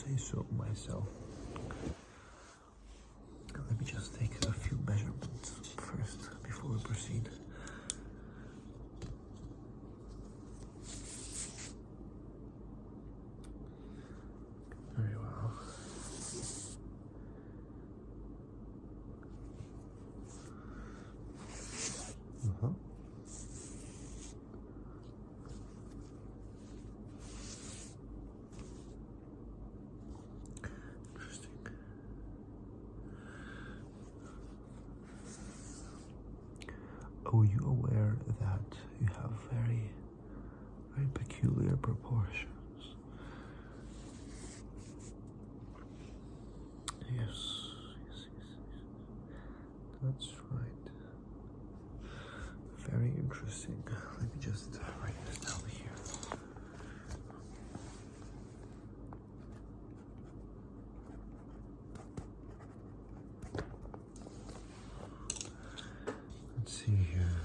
say so myself. Let me just take a few measurements first before we proceed. Very well. Interesting. Are you aware that you have very peculiar proportions? Yes. That's right. Very interesting. Let me just write this down here. Let's see here.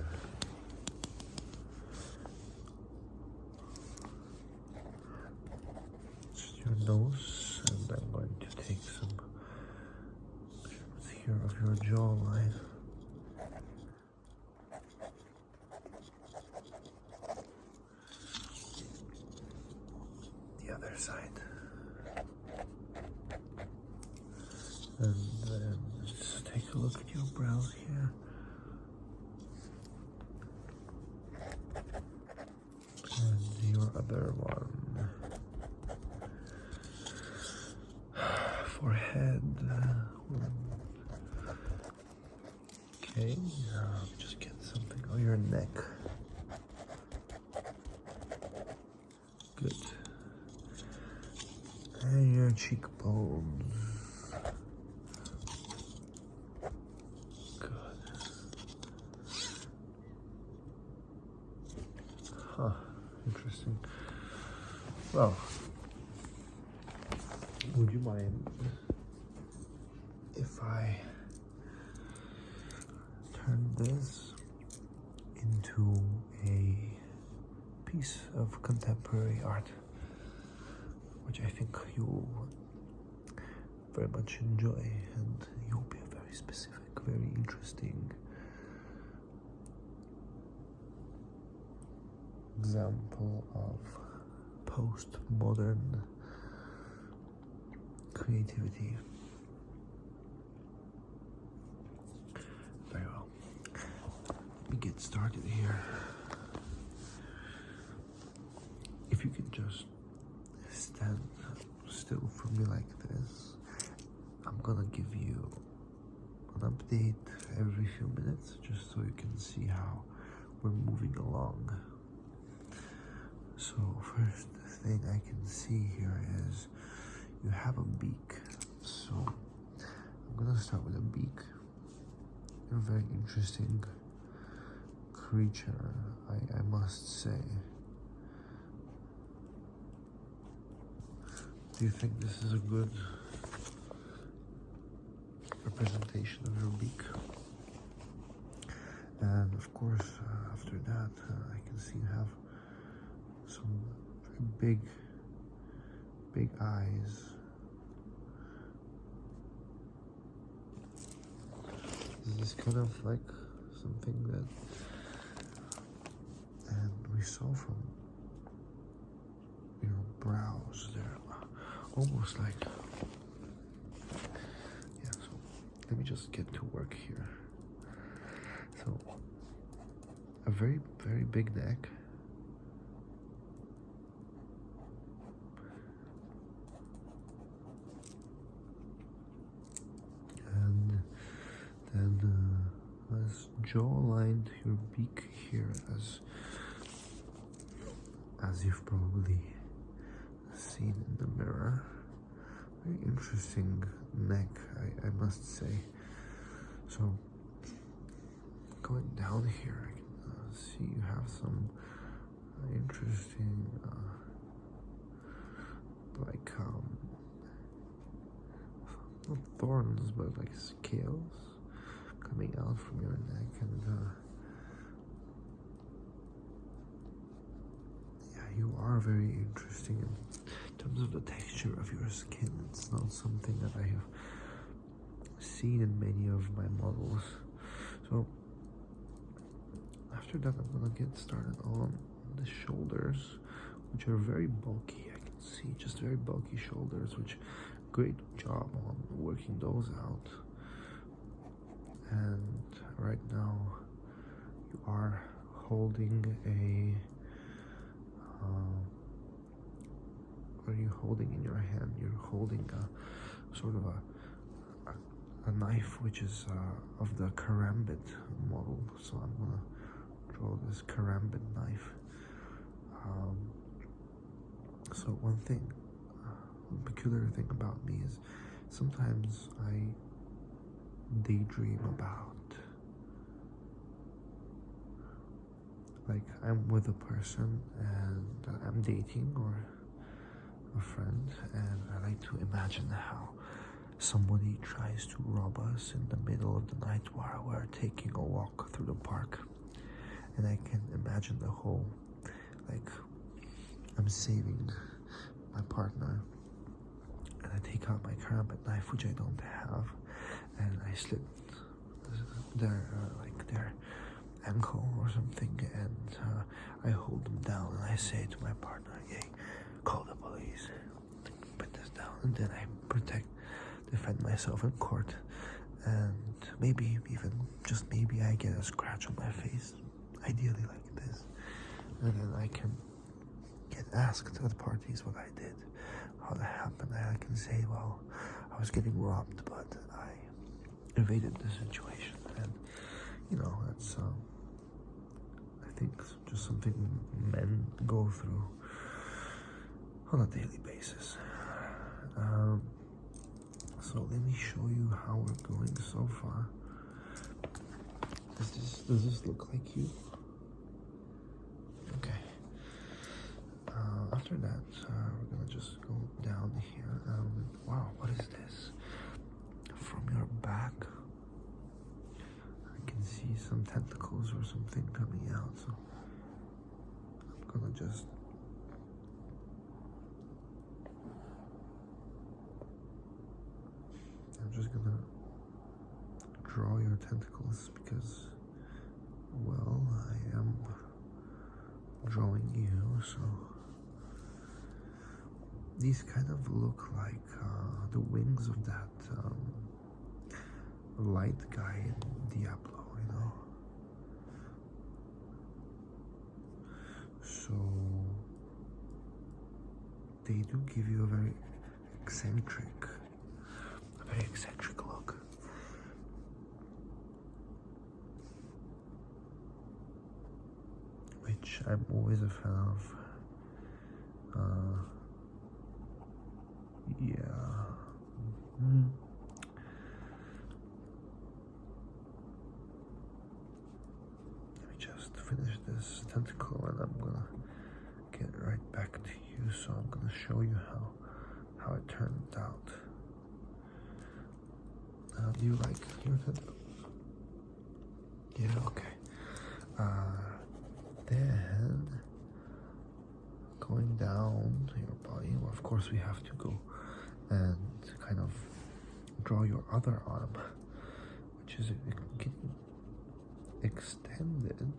Just your nose, and I'm going to take some measurements here of your jawline. The other side. And then just take a look at your brows here. And your other one. Forehead. Okay, just get something on your neck. Good. And your cheekbones. Good. Huh, interesting. Well, would you mind if I turn this into a piece of contemporary art, which I think you'll very much enjoy, and you'll be a very specific, very interesting example of postmodern creativity. Very well. Let me get started here. If you could just stand still for me like this, I'm gonna give you an update every few minutes just so you can see how we're moving along. So first thing I can see here is you have a beak. So I'm gonna start with a beak. You're a very interesting creature, I must say. Do you think this is a good representation of your beak? And of course, after that, I can see you have some very big eyes. Is this kind of like something that, and we saw from your brows, they're almost like, yeah, so let me just get to work here. So, a very big neck. And then let's jawline your beak here as you've probably seen in the mirror. Very interesting neck, I must say. So going down here, I can see you have some interesting like not thorns but like scales coming out from your neck, and yeah, you are very interesting and terms of the texture of your skin, it's not something that I have seen in many of my models. So after that, I'm gonna get started on the shoulders, which are very bulky. I can see just very bulky shoulders, which great job on working those out. And right now you are holding a what are you holding in your hand? You're holding a sort of a knife, which is of the karambit model. So I'm gonna draw this karambit knife. So one thing, one peculiar thing about me is sometimes I daydream about, like, I'm with a person and I'm dating or a friend, and I like to imagine how somebody tries to rob us in the middle of the night while we're taking a walk through the park. And I can imagine the whole, like, I'm saving my partner, and I take out my karambit knife, which I don't have, and I slit their ankle or something, and I hold them down, and I say to my partner, "Hey, call the police, put this down," and then I defend myself in court, and maybe even, just maybe, I get a scratch on my face, ideally like this, and then I can get asked at parties what I did, how that happened. I can say, well, I was getting robbed, but I evaded the situation. And you know, that's I think just something men go through on a daily basis. So let me show you how we're going so far. Does this look like you? Okay. After that, we're gonna just go down here. Wow, what is this? From your back, I can see some tentacles or something coming out. So I'm gonna just gonna draw your tentacles because, well, I am drawing you, so these kind of look like the wings of that light guy in Diablo, you know. So they do give you a very eccentric look. Which I'm always a fan of. Yeah. Let me just finish this tentacle and I'm gonna get right back to you. So I'm gonna show you how it turned out. Do you like your tentacles? Yeah, okay. Then going down to your body, well, of course we have to go and kind of draw your other arm, which is getting extended.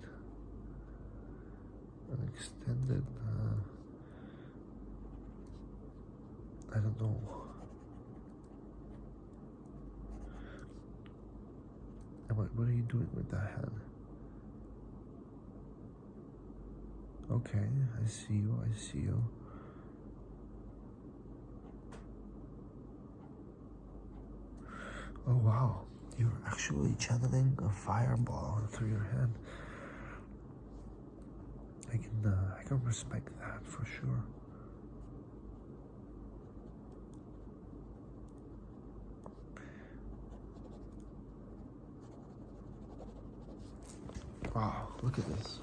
I don't know. What are you doing with that hand? Okay, I see you. Oh wow, you're actually channeling a fireball through your hand. I can respect that for sure. Wow, look at this.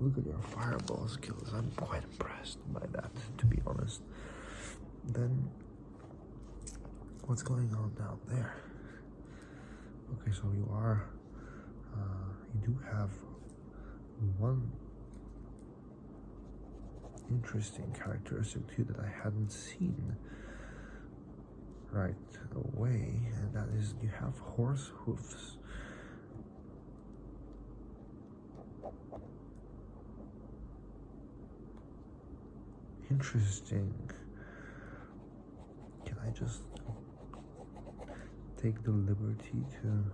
Look at your fireball skills. I'm quite impressed by that, to be honest. Then, what's going on down there? Okay, so you do have one interesting characteristic too that I hadn't seen right away, and that is you have horse hoofs. Interesting. Can I just take the liberty to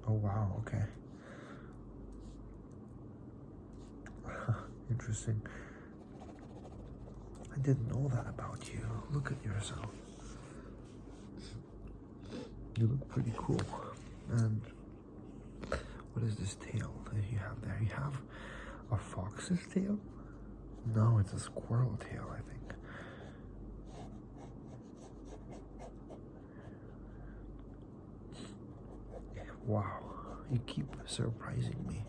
oh wow, okay. Interesting. I didn't know that about you. Look at yourself. You look pretty cool. And what is this tail that you have there? You have a fox's tail? No, it's a squirrel tail, I think. Wow, you keep surprising me.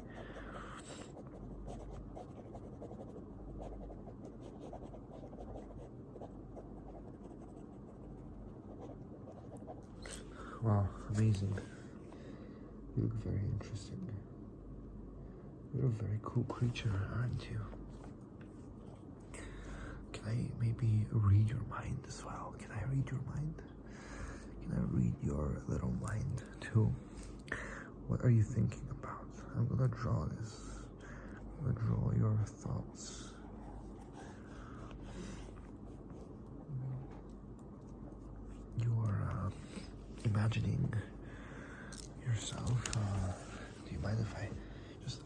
Wow, amazing. You look very interesting. You're a very cool creature, aren't you? Can I maybe read your mind as well? Can I read your mind? Can I read your little mind too? What are you thinking about? I'm gonna draw this. I'm gonna draw your thoughts. You are imagining yourself. Do you mind if I just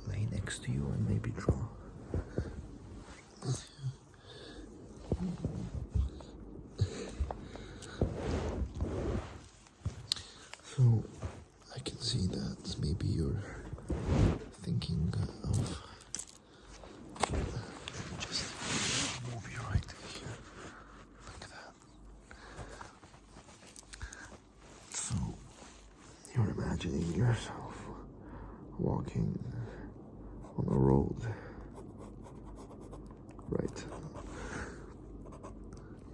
lay next to you and maybe draw? So I can see that maybe you're thinking of just move you right here like that. So you're imagining yourself walking on a road, right?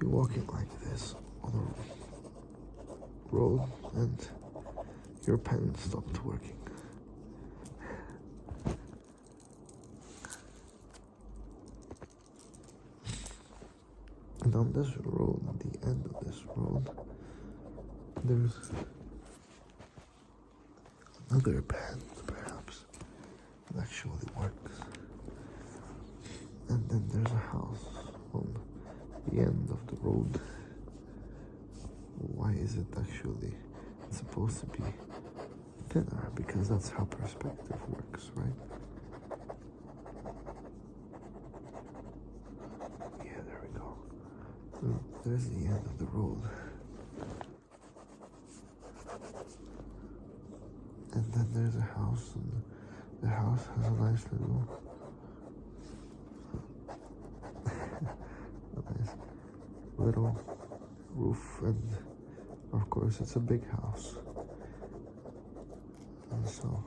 You're walking like this on a road and your pen stopped working. And on this road, at the end of this road, there's another pen, perhaps, that actually works. And then there's a house on the end of the road. Why is it actually supposed to be thinner? Because that's how perspective works, right? Yeah, there we go. So there's the end of the road. And then there's a house, and the house has a nice little roof, and of course it's a big house. And so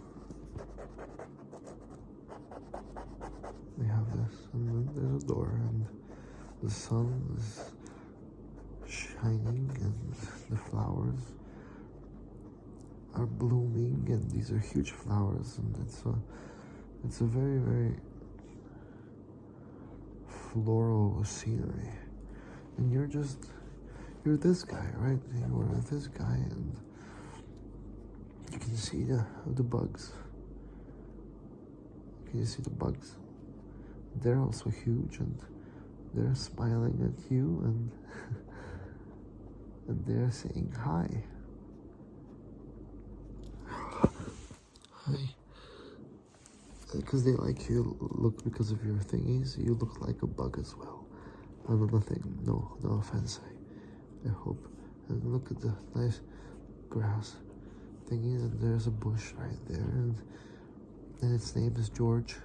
we have this, and then there's a door, and the sun is shining, and the flowers are blooming, and these are huge flowers, and it's a very, very floral scenery. And you're this guy, right? You're this guy, and you can see the bugs. Can you see the bugs? They're also huge, and they're smiling at you, and and they're saying hi. Hi. Because they like you, look, because of your thingies, you look like a bug as well. And nothing, no offense, I hope. And look at the nice grass thingies, and there's a bush right there, and its name is George.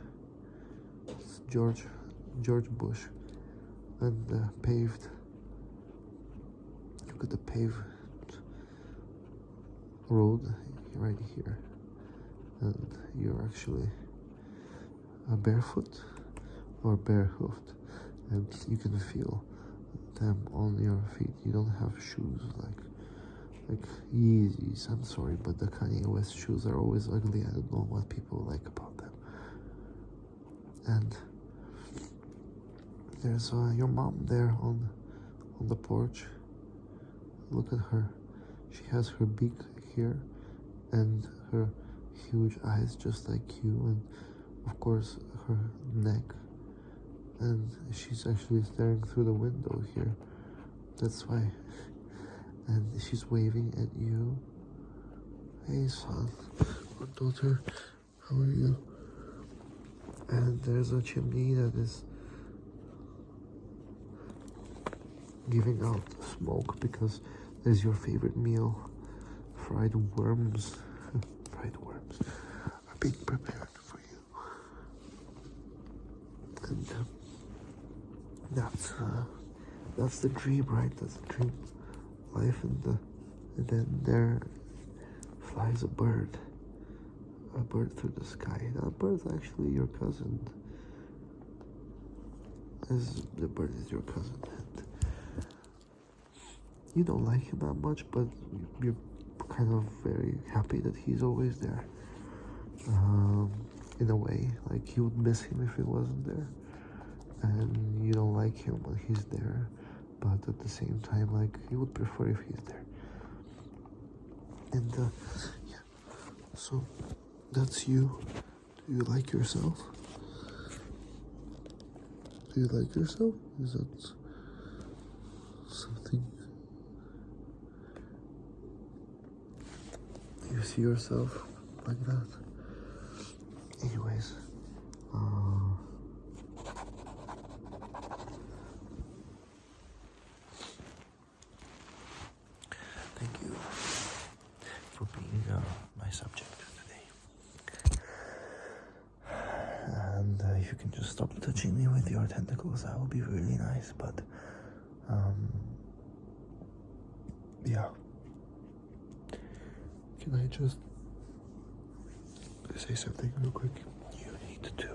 It's George Bush. And paved. Look at the paved road right here. And you're actually barefoot or bare-hoofed, and you can feel them on your feet. You don't have shoes like Yeezys. I'm sorry, but the Kanye West shoes are always ugly. I don't know what people like about them. And there's your mom there on the porch. Look at her. She has her beak here and her huge eyes just like you, and of course her neck, and she's actually staring through the window here. That's why. And she's waving at you. Hey son, or daughter, how are you? And there's a chimney that is giving out smoke because there's your favorite meal, fried worms. Fried worms are being prepared for you. And that's the dream, right? That's the dream life. And then there flies a bird through the sky. That bird's actually your cousin. The bird is your cousin, and you don't like him that much, but you're kind of very happy that he's always there. In a way, like you would miss him if he wasn't there, and you don't like him when he's there, but at the same time, like you would prefer if he's there. And yeah, so that's you. Do you like yourself? Do you like yourself? Is that something you see yourself like that? Anyways, thank you for being my subject today. And if you can just stop touching me with your tentacles, that would be really nice. But yeah, can I just say something real quick? You need to.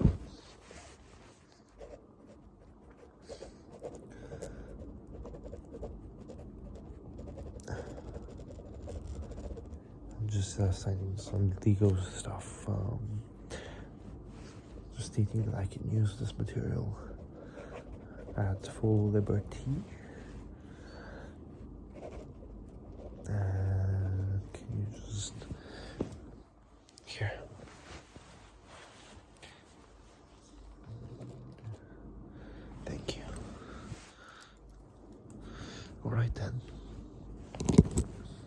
I'm just signing some legal stuff, just stating that I can use this material at full liberty. Can you just here? Thank you. All right then.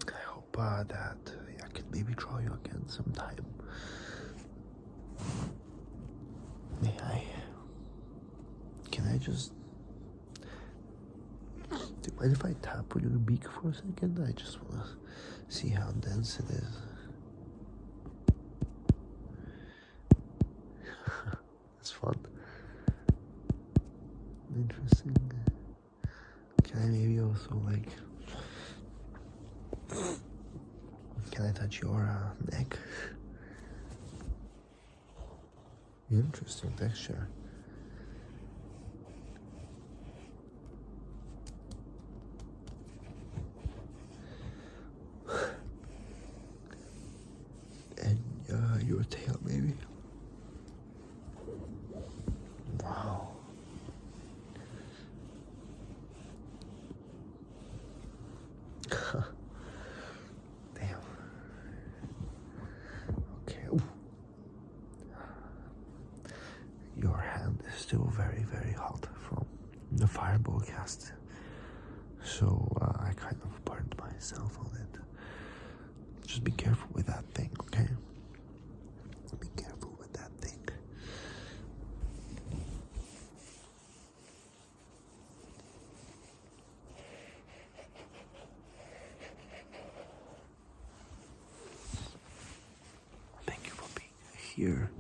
I hope that I can maybe draw you again sometime. May I? Can I just? Do you mind if I tap on your beak for a second? I just want to see how dense it is. It's fun. Interesting. Can I maybe also like? Can I touch your neck? Interesting texture. And your tail, maybe. Wow. Damn. Okay. Ooh. Your hand is still very, very hot from the fireball cast, so I kind of burned myself on it. Just be careful with that thing, okay? Be careful with that thing. Thank you for being here.